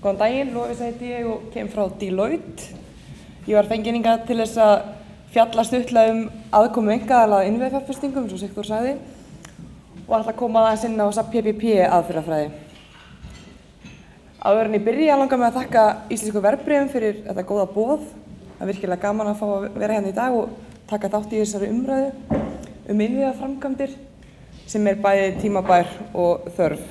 Góðan daginn, Lovísa heiti ég og kem frá Deloitte. Ég var fengin hingað til þess að fjalla stuttlega aðkomu einkaaðila að innviðafjárfestingum, eins og Sigþór sagði, og ætla að koma aðeins inn á þessa PPP aðferðafræði. Áður en ég byrja langar mig að þakka Íslensku verðbréfum fyrir þetta góða boð. Það er virkilega gaman að fá að vera hérna í dag og taka þátt í þessari umræðu innviðaframkvæmdir sem er bæði tímabær og þörf.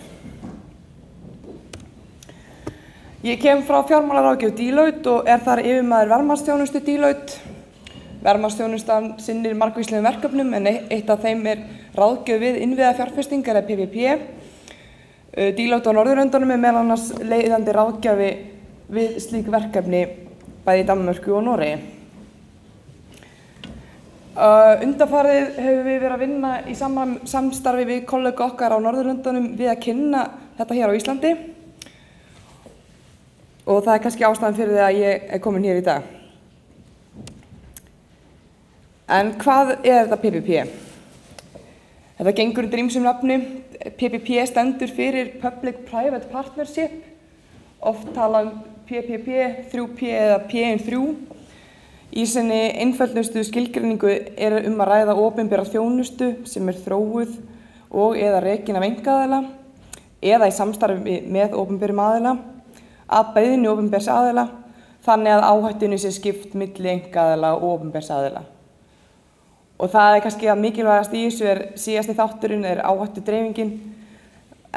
Ég kem frá fjármálaráðgjöf Deloitte og er þar yfirmaður verðmatsþjónustu Deloitte. Verðmatsþjónustan sinnir margvíslegum verkefnum en eitt af þeim er ráðgjöf við innviðafjárfestingar eða PPP. Deloitte á Norðurlöndunum er meðal annars leiðandi ráðgjafi við slík verkefni bæði í Danmörku og Noregi. Undanfarið hefur við verið að vinna í samstarfi við kollega okkar á Norðurlöndunum við að kynna þetta hér á Íslandi. Og það er kannski ástæðan fyrir því að ég er komin hér í dag. En hvað er þetta PPP? Þetta gengur undir ýmsum nafni. PPP stendur fyrir Public-Private Partnership. Oft tala PPP, 3P eða P1-3. Í sinni einföldustu skilgreiningu er að ræða opinbera þjónustu sem er þróuð og eða rekin af einkaaðila eða í samstarfi með opinberum aðila að beiðni opinbers aðila þannig að áhættunni sé skipt milli einkaaðila og opinbers aðila. Og það er kannski að mikilvægast í þessu síðasti þátturinn er áhættudreifingin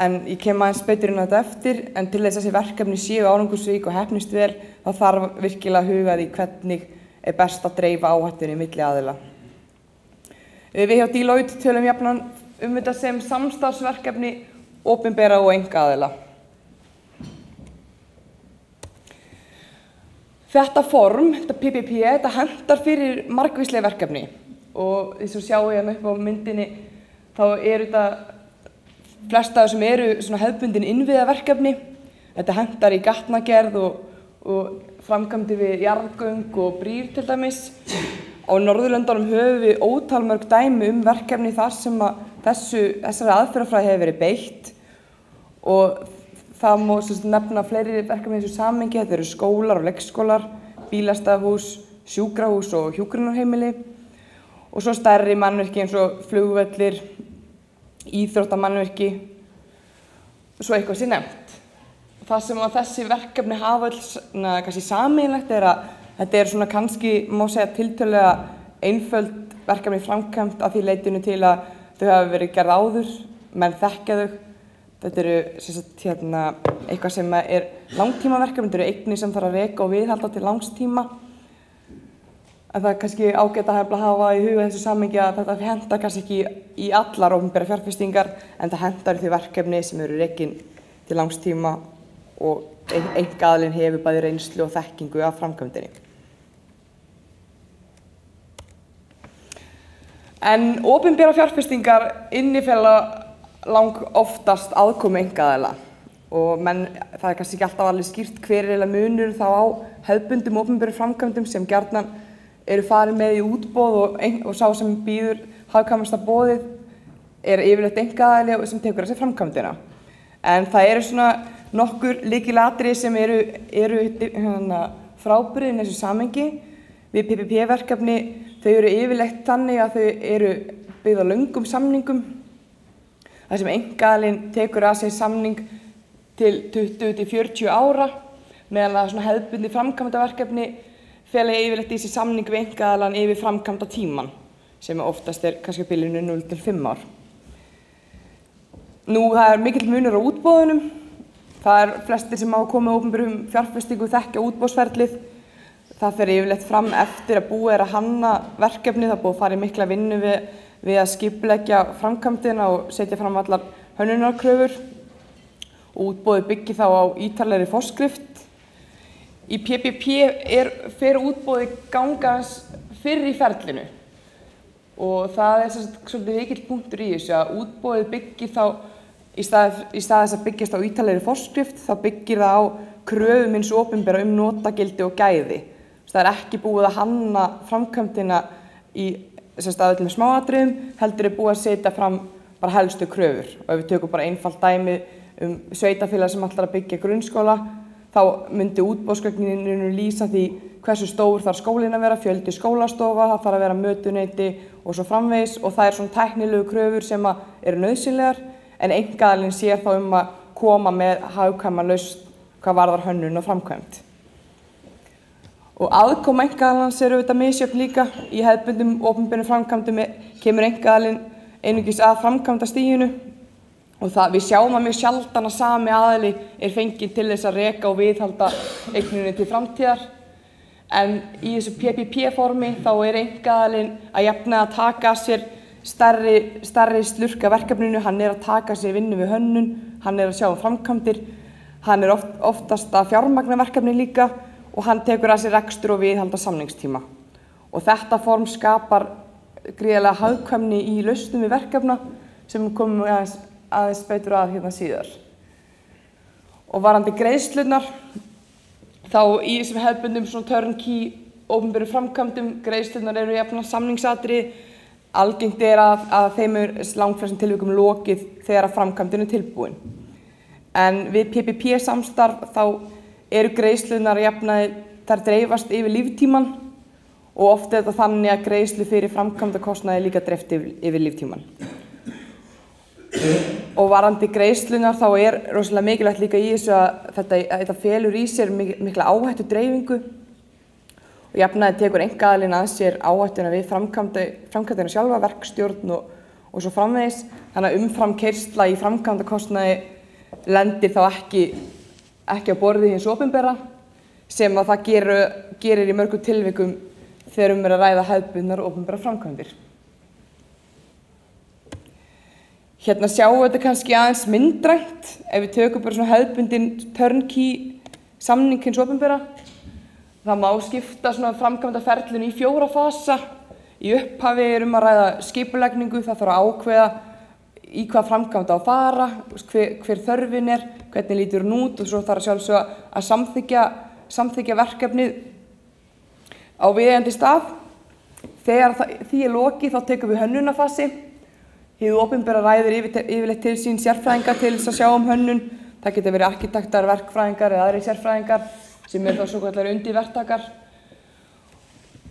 en ég kem aðeins betur inn á þetta eftir en til þess að þessi verkefni séu árangursrík og heppnist vel þá þarf virkilega að huga því hvernig er best að dreifa áhættunni milli aðila. Við hjá Deloitte tölum jafnan þetta sem samstarfsverkefni opinbera og einkaaðila. Þetta form, þetta PPP, þetta hentar fyrir margvísleg verkefni og eins og sjáu ég upp á myndinni þá þetta flest af þessum eru svona hefðbundin innviðaverkefni. Þetta hentar í gatnagerð og framkvæmdir við jarðgöng og brýr til dæmis. Á Norðurlöndunum höfum við ótalmörg dæmi verkefni þar sem að þessari aðferðafræði hefur verið beitt og það má nefna fleiri verkefni í þessu samhengi. Þetta eru skólar og leikskólar, bílastæðahús, sjúkrahús og hjúkrunarheimili og svo stærri mannvirki eins og flugvellir, íþróttamannvirki, svo eitthvað sé nefnt. Það sem að þessi verkefni hafa kannski sameiginlegt er að þetta er svona kannski, má segja, tiltölulega einföld verkefni framkvæmt að því leytinu til að þau hafa verið gerð áður, menn þekkja þau. Þetta eru eitthvað sem er langtímaverkefni, þetta eru eignir sem þarf að reka og viðhalda til langs tíma. En það er kannski ágætt að hafa í huga þessu samhengi að þetta hentar kannski ekki í allar opinberar fjárfestingar en það hentar í því verkefni sem eru rekin til langs tíma og einkaaðilinn hefur bæði reynslu og þekkingu af framkvæmdinni. En opinberar fjárfestingar innifela oftast aðkomu einkaaðila og það er kannski ekki alltaf alveg skýrt hver er munur þá á hefðbundum opinberum framkvæmdum sem gjarnan eru farin með í útboð og sá sem býður hagkvæmasta boðið er yfirleitt einkaaðili sem tekur þessi framkvæmdina. En það eru svona nokkur lykilatriði sem eru frábrugðin þessu samhengi. Við PPP-verkefni þau eru yfirleitt þannig að þau eru byggð á löngum samningum. Það sem einkaaðilinn tekur að sér samning til 20–40 ára meðan að svona hefðbundin framkvæmdaverkefni fela yfirleitt í sér samning við einkaaðilann yfir framkvæmda tíman sem oftast er kannski á bilinu 0–5 ár. Nú, það er mikill munur á útboðunum. Það flestir sem hafa komið opinberum fjárfestingu þekkja útboðsferlið. Það fer yfirleitt fram eftir að búið er að hanna verkefni. Það búið að fara í mikla vinnu við að skipuleggja framkvæmdina og setja fram allar hönnunarkröfur. Útboðið byggir þá á ítarlegri forskrift. Í PPP fer útboðið gangans fyrr í ferlinu og það er svolítið mikill punktur í þessu að útboðið byggir þá í stað þess að byggjast á ítarlegri forskrift þá byggir það á kröfum hins opinbera notagildi og gæði. Það er ekki búið að hanna framkvæmdina í öllum smáatriðum, heldur er búið að setja fram bara helstu kröfur. Og ef við tökum bara einfalt dæmi sveitarfélag sem ætlar að byggja grunnskóla, þá myndi útboðsgögnin lýsa því hversu stór þarf skólinn að vera, fjöldi skólastofa, það þarf að vera mötuneyti og svo framvegis og það svona tæknilegu kröfur sem eru nauðsynlegar en einkaaðilinn sér þá að koma með hagkvæma lausn hvað varðar hönnun og framkvæmd. Og aðkoma einkaaðilans auðvitað misjöfn líka. Í hefðbundnum opinberum framkvæmdum kemur einkaaðilinn einungis að framkvæmdastiginu og við sjáum mjög sjaldan að sami aðili fenginn til þess að reka og viðhalda eigninni til framtíðar. En í þessu PPP-formi þá einkaaðilinn að jafna að taka að sér stærri slurk af verkefninu, hann að taka sér vinnu við hönnun, hann að sjá framkvæmdir, hann oftast að fjármagna verkefni líka og hann tekur að sér rekstur og viðhalda samningstíma. Og þetta form skapar gríðarlega hagkvæmni í lausnum við verkefna sem komum aðeins betur að hérna síðar. Og varðandi greiðslurnar, þá í þessum hefðbundnum svona turnkey opinberum framkvæmdum, greiðslurnar eru jafnan samningsatriði, algengt að þeim langflestum tilvikum lokið þegar framkvæmdin tilbúin. En við PPP-samstarf þá eru greiðslurnar jafnaði, þær dreifast yfir líftíman og oft þetta þannig að greiðslu fyrir framkvæmdakostnaði líka dreift yfir líftíman. Og varðandi greiðslunar þá rosalega mikilvægt líka í þessu að þetta felur í sér mikla áhættu dreifingu og jafnaði tekur einkaaðilinn að sér áhættuna við framkvæmdina sjálfa, verkstjórn og svo framvegis. Þannig að umframkeyrsla í framkvæmdakostnaði lendir þá ekki á borði hins opinbera sem að það gerir í mörgum tilvikum þegar að ræða hefðbundnar opinbera framkvæmdir. Hérna sjáum við þetta kannski aðeins myndrænt ef við tökum bara svona hefðbundin turnkey samning hins opinbera. Það má skipta svona framkvæmdaferlinu í 4 fasa. Í upphafi að ræða skipulagningu, það þarf að ákveða í hvað framkvæmd á að fara, hver þörfin hvernig lítur hún út og svo þarf sjálfsög að samþykkja verkefnið á viðeigandi stað. Þegar því lokið þá tekum við hönnunarfasi. Hið opinbera ræðir yfirleitt til sín sérfræðinga til þess að sjá hönnun. Það geta verið arkitektar, verkfræðingar eða aðrir sérfræðingar sem þá svokallaðir undirverktakar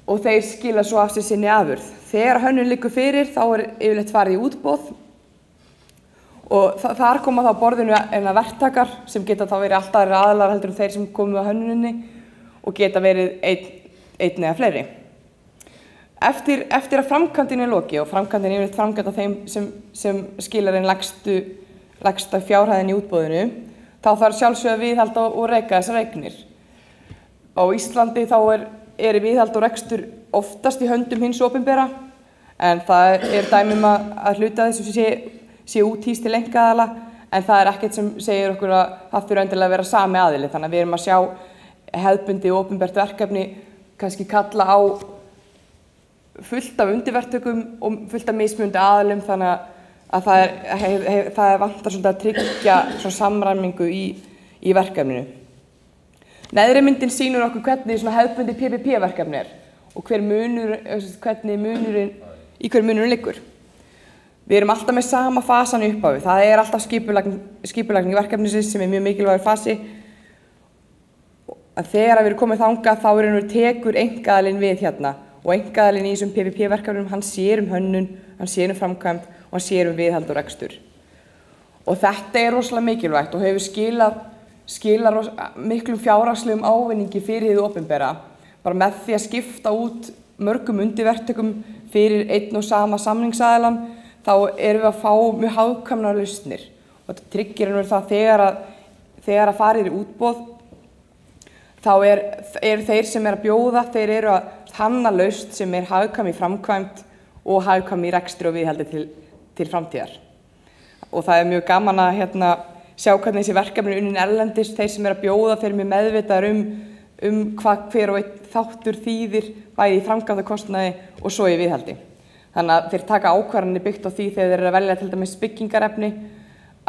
og þeir skila svo af sér sinni afurð. Þegar hönnun liggur fyrir þá yfirleitt farið í útboð og þar koma þá borðinu verktakar sem geta þá verið allt aðrir aðilar heldur en þeir sem komu að hönnuninni og geta verið einn eða fleiri. Eftir að framkvæmdin lokið og framkvæmdin yfirleitt framkvæmd af þeim sem skilar lægsta fjárhæðin í útboðinu, þá þarf sjálfsögðu að viðhalda og reka þessar eignir. Á Íslandi þá viðhald og rekstur oftast í höndum hins opinbera en það dæmi að hluta þessu sé úthýst til einkaaðila en það ekkert sem segir okkur að það þurfi endilega að vera sami aðili. Þannig að við að sjá hefðbundið opinbert verkefni kannski kalla á fullt af undirverktökum og fullt af mismunandi aðilum þannig að það vantar svolítið að tryggja samræmingu í verkefninu. Neðri myndin sýnir okkur hvernig hefðbundið PPP-verkefni og hvernig munurinn liggur. Við alltaf með sama fasan í upphafi. Það alltaf skipulagning verkefnisins sem mjög mikilvægur fasi. Þegar við erum komið þangað þá tekur einkaaðilinn við hérna og einkaaðilinn í þessum PPP-verkefnum, hann sér hönnun, hann sér framkvæmd og hann sér viðhald og rekstur. Og þetta rosalega mikilvægt og hefur skilað miklum fjárhagslegum ávinningi fyrir hið opinbera. Bara með því að skipta út mörgum undirverktökum fyrir einn og sama samningsaðilann, þá við að fá mjög hagkvæmar lausnir. Og þetta tryggir það þegar að farið í útboð, þá þeir sem að bjóða, þeir að hanna lausn sem hagkvæm í framkvæmd og hagkvæm í rekstri og viðhaldi til framtíðar. Og það mjög gaman að sjá hvernig þessi verkefni unnin erlendis, þeir sem að bjóða, þeir mjög meðvitaðir hvað hver og einn þáttur þýðir bæði í framkvæmdakostnaði og svo í viðhaldi. Þannig að þeir taka ákvarðanir byggt á því þegar þeir að velja til dæmis byggingarefni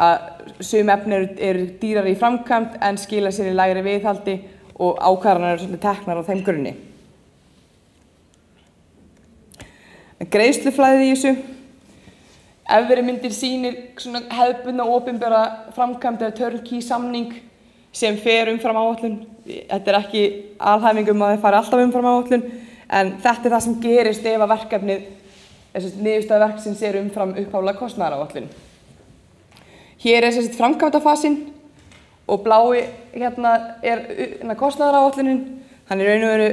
að sum efni eru dýrari í framkvæmd en skila sér í lægri viðhaldi og ákvarðanir eru teknar á þeim grunni. Greiðsluflæði í þessu. Efri myndin sýnir hefðbundna opinbera framkvæmd eða turnkey samning sem fer umfram áætlun. Þetta ekki alhæfing að þeir fari alltaf umfram áætlun, en þetta það sem gerist ef að verkefnið, niðurstaða verksins umfram upphaflega kostnaðaráætlun. Hér framkvæmdafasinn og blái kostnaðaráætlunin. Hann raun og veru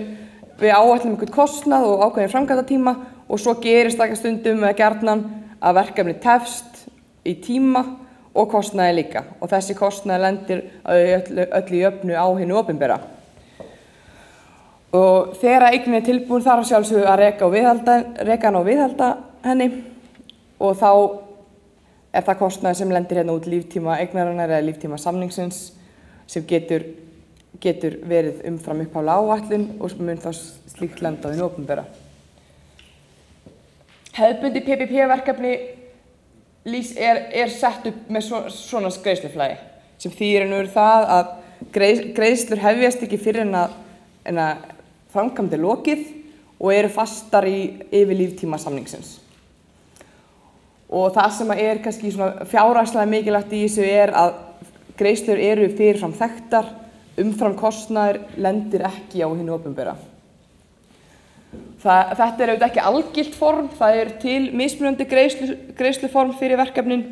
við áætlum einhvern kostnað og ákveðin framkvæmdatíma og svo gerist það stundum eða gjarnan að verkefni tefst í tíma og kostnaði líka. Og þessi kostnaði lendir öll í jöfnu á hinu opinbera. Og þegar eignin tilbúin þarf sjálfsögðu að reka hana og viðhalda henni og þá það kostnaði sem lendir út líftíma eignarinnar eða líftíma samningsins sem getur verið umfram upphaflega áætlun og mun þá slíkt lenda á hinu opinbera. Hefðbundið PPP-verkefni sett upp með svona greiðsluflæði sem þýðir nú það að greiðslur hefjast ekki fyrr en að framkvæmd lokið og fastar yfir líftíma samningsins. Og það sem kannski fjárhagslega mikilvægt í þessu að greiðslur fyrirfram þekktar, umfram kostnaður lendir ekki á hinu opinbera. Þetta auðvitað ekki algilt form, það til mismunandi greiðsluform fyrir verkefnin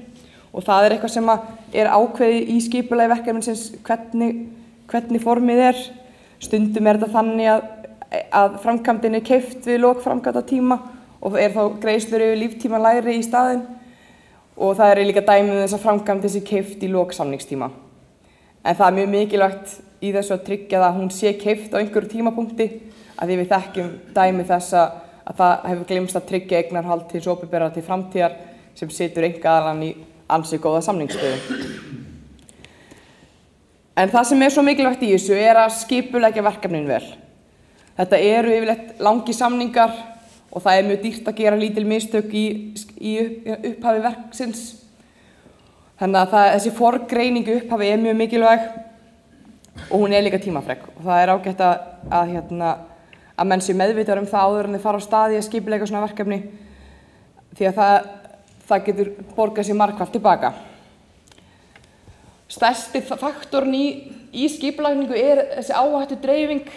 og það eitthvað sem ákveðið í skipulagi verkefnisins hvernig formið Stundum þetta þannig að framkvæmdin keypt við lok framkvæmdatíma og þá greiðslur yfir líftíma lægri í staðinn og það líka dæmi þess að framkvæmdin sé keypt í lok samningstíma. En það mjög mikilvægt í þessu að tryggja að hún sé keypt á einhverju tímapunkti að því við þekkjum dæmi þess að það hefur gleymst að tryggja eignarhald hins opinbera til framtíðar sem setur einkaaðilann í ansi góða samningsstöðu. En það sem svo mikilvægt í þessu að skipuleggja verkefnin vel. Þetta yfirleitt langir samningar og það mjög dýrt að gera lítil mistök í upphafi verksins. Þannig að þessi forgreining í upphafi mjög mikilvæg og hún líka tímafrek. Og það ágætt að menn séu meðvitaðir það áður en þeir fara á stað í að skipuleggja svona verkefni því að það getur borgað sér margfalt tilbaka. Stærsti faktorinn í skipulagningu þessi áhættu dreifing.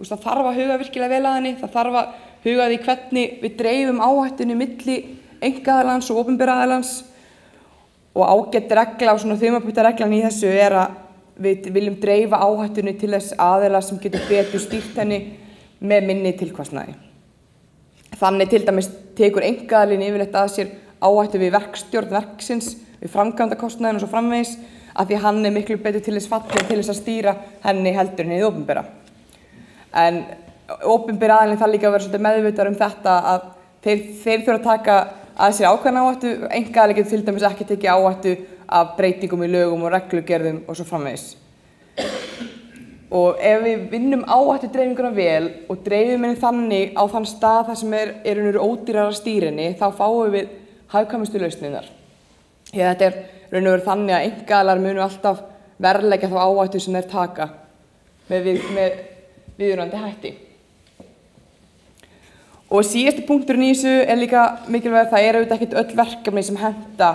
Það þarf að huga virkilega vel að henni, það þarf að huga því hvernig við dreifum áhættunni milli einkaaðilans og opinbera aðilans og ágætt regla og þumaputta reglan í þessu að við viljum dreifa áhættunni til þess aðila sem getur betur stýrt henni með minni tilkostnaði. Þannig til dæmis tekur einkaaðilinn yfirleitt að sér áhættu við verkstjórn verksins, við framkvæmdakostnaðinn og svo framvegis af því hann miklu betur til þess fallinn til þess að stýra henni heldur en hið opinbera. En opinbera aðilinn þarf líka að vera svolítið meðvitaður þetta að þeir þurfa að taka að sér ákveðna áhættu, einkaaðili getur til dæmis ekki tekið áhættu af breytingum í lögum og reglugerðum og svo framvegis. Og ef við vinnum áhættudreifinguna vel og dreifum henni þannig á þann stað þar sem ódýrara stýrinni, þá fáum við hagkvæmustu lausnirnar. Þetta raun og veru þannig að einkaaðilar munu alltaf verðleggja þá áhættu sem þeir taka með viðunandi hætti. Og síðasti punkturinn í þessu líka mikilvægt, það auðvitað ekkert öll verkefni sem henta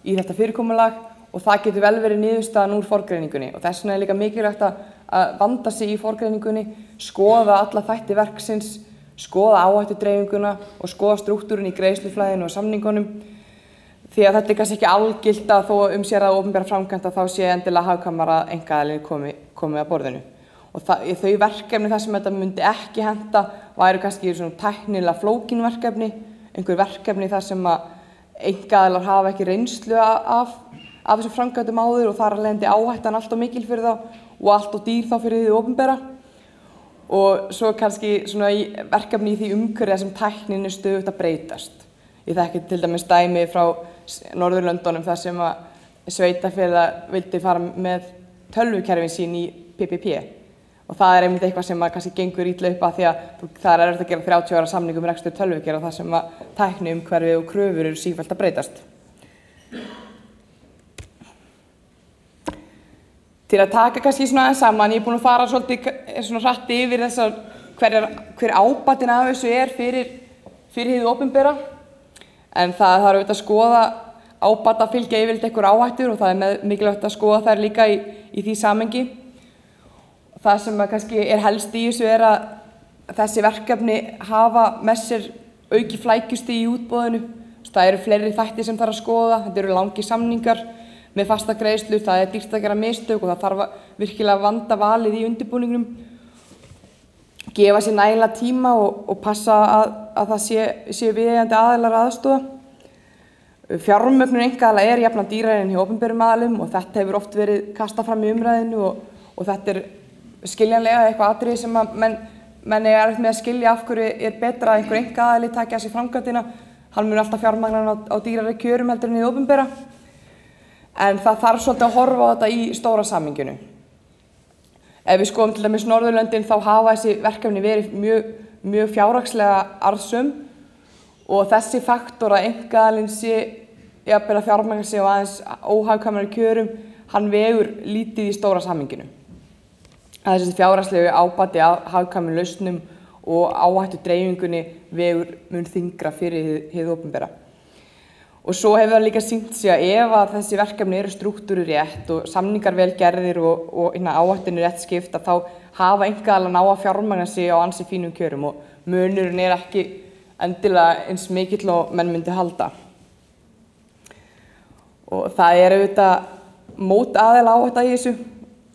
í þetta fyrirkomulag og það getur vel verið niðurstaðan úr forgreiningunni og þess vegna líka mikilvægt að vanda sig í forgreiningunni, skoða alla þætti verksins, skoða áhættudreifinguna og skoða strúktúrinn í greiðsluflæðinu og samningunum því að þetta kannski ekki algilt að þó sé að opinbera framkvæmd að þá sé endilega hagkvæmara að einkaaðili komi að borðinu. Og þau verkefni þar sem þetta myndi ekki henta væru kannski tæknilega flókin verkefni, einhver verkefni þar sem einkaaðilar hafa ekki reynslu af þessum framkvæmdum áður og þar af leiðandi áhættan allt of mikil fyrir þá og allt of dýr þá fyrir hið opinbera. Og svo kannski verkefni í því umhverfi sem tæknin stöðugt að breytast. Ég þekki til dæmis dæmi frá Norðurlöndunum þar sem sveitarfélag vildi fara með tölvukerfin sín í PPP. Og það einmitt eitthvað sem kannski gengur illa upp að því að það erfitt að gera 30 ára samning rekstur tölvukerfa þar sem tækniumhverfi og kröfur sífellt að breytast. Til að taka kannski aðeins saman, ég búin að fara svolítið hratt yfir þessar hver ábatinn af þessu fyrir hið opinbera. En það þarf auðvitað að skoða ábata fylgja yfirleitt einhver áhættur og það mikilvægt að skoða þær líka í því samhengi. það sem kannski helst í þessu að þessi verkefni hafa með sér auki flækjustig í útboðinu. Það eru fleiri þættir sem þarf að skoða, þetta eru langir samningar með fasta greiðslu, það dýrt að gera mistök og það þarf virkilega að vanda valið í undirbúningnum, gefa sér nægilega tíma og passa að það séu viðeigandi aðilar aðstoða. Fjármögnun einkaaðila jafnan dýrari en hjá opinberum aðilum og þetta hefur oft verið kastað fram í umræðinu og þetta skiljanlega eitthvað atriði sem að menn erfitt með að skilja af hverju betra að einhver einkaaðili taki að sér framkvæmdina. Hann mun alltaf fjármagna á dýrari kjörum heldur en hið opinbera. En það þarf svolítið að horfa á þetta í stóra samhenginu. Ef við skoðum til dæmis Norðurlöndin þá hafa þessi verkefni verið mjög fjárhagslega arðsöm og þessi faktor að einkaaðilinn sé jafnvel að fjármagna sig á aðeins óhagkvæmari kjörum, hann vegur lítið í stóra samhenginu. Það þessi fjárhagslegu ábati af hagkvæmum lausnum og áhættu dreifingunni vegur mun þyngra fyrir hið opinbera. Og svo hefur það líka sýnt sig að ef að þessi verkefni eru strúktúrur rétt og samningar vel gerðir og áhættinu rétt skipt, þá hafa einkaaðilar ná að fjármagna sig á ansi fínum kjörum og munurinn ekki endilega eins mikill og menn myndi halda. Og það auðvitað mótaðilega áhætta í þessu.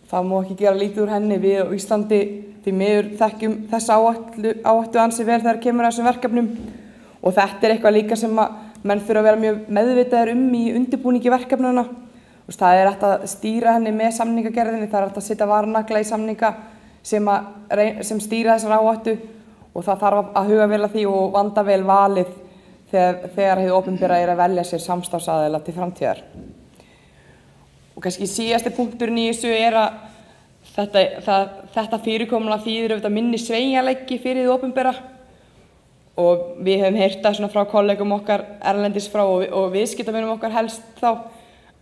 Það má ekki gera lítið úr henni. Við á Íslandi því miður þekkjum þessa áhættu ansi vel þegar kemur að þessum verkefnum og þetta eitthvað líka sem að menn þurfa að vera mjög meðvitaðir í undirbúningi verkefnanna. Það hægt að stýra henni með samningagerðinni, það hægt að setja varnagla í samninga sem stýra þessar áhættu og það þarf að huga vel að því og vanda vel valið þegar hið opinbera að velja sér samstarfsaðila til framtíðar. Og kannski síðasti punkturinn í þessu að þetta fyrirkomulag þýðir auðvitað minni sveigjanleiki fyrir hið opinbera og við höfum heyrt það frá kollegum okkar erlendis frá og viðskiptavinum okkar helst þá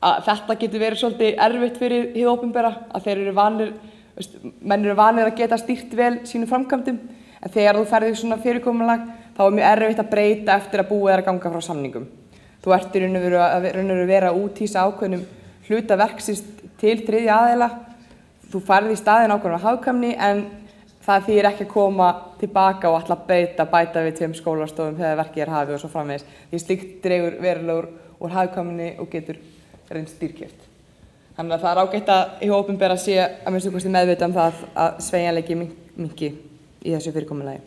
að þetta getur verið svolítið erfitt fyrir hið opinbera að menn eru vanir að geta stýrt vel sínum framkvæmdum en þegar þú ferð í svona fyrirkomulag þá mjög erfitt að breyta eftir að búið að ganga frá samningum. Þú ert í raun og veru vera að úthýsa ákveðnum hluta verksins til þriðja aðila. Þú færð í staðinn ákveðna hagkvæmni en það þýðir ekki að koma tilbaka og ætla að bæta við 2 skólastofum þegar verkið hafið og svo framvegis. Því slíkt dregur verulega úr hagkvæmni og getur reynst dýrkeypt. Þannig að það ágætt að hið opinbera sé að minnsta kosti meðvitað það að sveigjanleiki minnki í þessu fyrirkomulagi.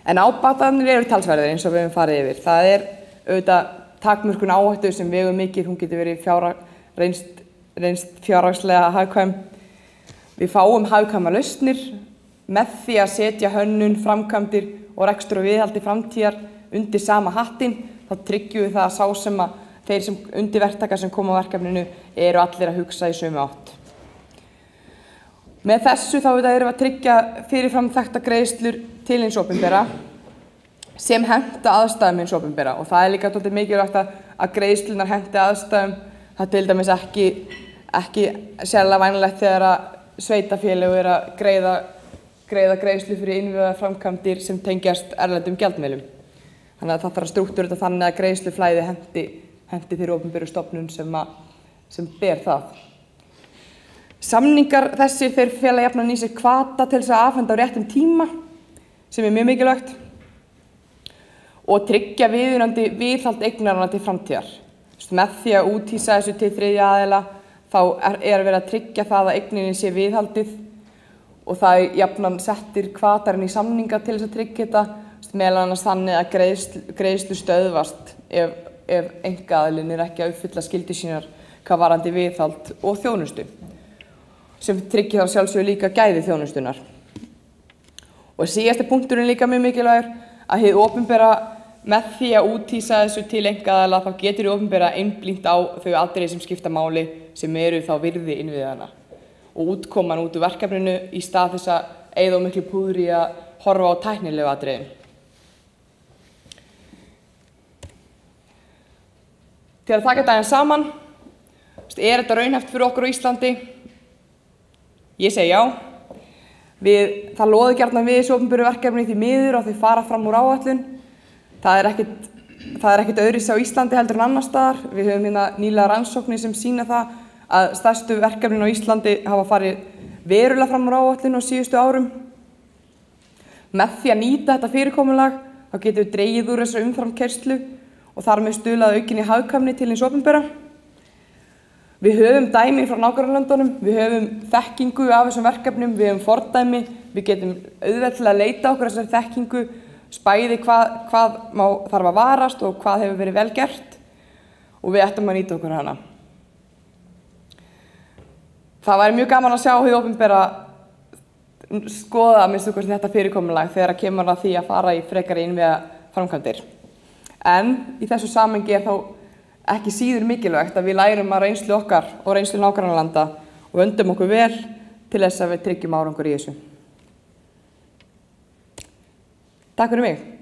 En ábatarnir eru talsverðir eins og við höfum farið yfir. Það auðvitað takmörkun áhættu sem vegur mikið, hún getur verið reynst fjárhagslega hagkvæm. Við fáum hagkvæmar lausnir með því að setja hönnun, framkvæmdir og rekstur og viðhaldi framtíðar undir sama hattinn. Þá tryggjum við það að þeir sem undirverktakar sem koma á verkefninu eru allir að hugsa í sömu átt. Með þessu þá erum við að tryggja fyrirfram þekkta greiðslur til hins opinbera sem henta aðstæðum hins opinbera og það líka dálítið mikilvægt að greiðslunar henti aðstæðum. Það er til dæmis ekki sérlega vænlegt þegar að sveitarfélög að greiða greiðslu fyrir innviðaðar framkvæmdir sem tengjast erlendum gjaldmiðlum. Þannig að það þarf að strúktúra þetta þannig að greiðsluflæði henti þeirri opinberu stofnun sem ber það. Samningar þessir þeir fela jafnan í sér hvata til þess að afhenda á réttum tíma sem mjög mikilvægt og tryggja viðunandi viðhald eignarna til framtíðar. Með því að úthýsa þessu til þriðja aðila þá verið að tryggja það að eigninni sé viðhaldið og það jafnan settir hvatarinn í samninga til þess að tryggja þetta meðal annars þannig að greiðslu stöðvast ef einkaaðilinn ekki að uppfylla skyldur sínar hvað varðandi viðhald og þjónustu sem tryggir þá sjálfsögðu líka gæði þjónustunnar. Og síðasti punkturinn líka mjög mikilvægur að hið opinbera með því að úthýsa þessu til einkaaðila þá getur hið opinbera einblínt á þau atriði sem skipta máli sem eru þá virði innviðanna og útkoman út úr verkefninu í stað þess að eyða miklu púðri að horfa á tæknilegu atriðin. Til að taka þetta saman, þetta raunhæft fyrir okkur á Íslandi? Ég segi já. Það loði gjarnan við þessu opinberu verkefni því miður og þau fara fram úr áætlun. Það er ekkert öðruvísi á Íslandi heldur en annars staðar. Við höfum nýlega rannsóknir sem sýna það að stærstu verkefnin á Íslandi hafa farið verulega fram úr áætlun á síðustu árum. Með því að nýta þetta fyrirkomulag þá getum við dregið úr þessari umframkeyrslu og þar með stuðlað aukinni hagkvæmni til hins opinbera. Við höfum dæmi frá nágrannalöndunum, við höfum þekkingu af þessum verkefnum, við höfum fordæmi, við getum auðveldlega að leita okkur þessari þekkingu, spæði hvað þarf að varast og hvað hefur verið vel gert og við ættum að nýta okkur hana. Það væri mjög gaman að sjá hið opinbera skoða að minnsta kosti þetta fyrirkomulag þegar að kemur að því að fara í frekari innviðaframkvæmdir. En í þessu samhengi þá ekki síður mikilvægt að við lærum að reynslu okkar og reynslu nágrannalanda og vöndum okkur vel til þess að við tryggjum árangur í þessu. Takk fyrir mig.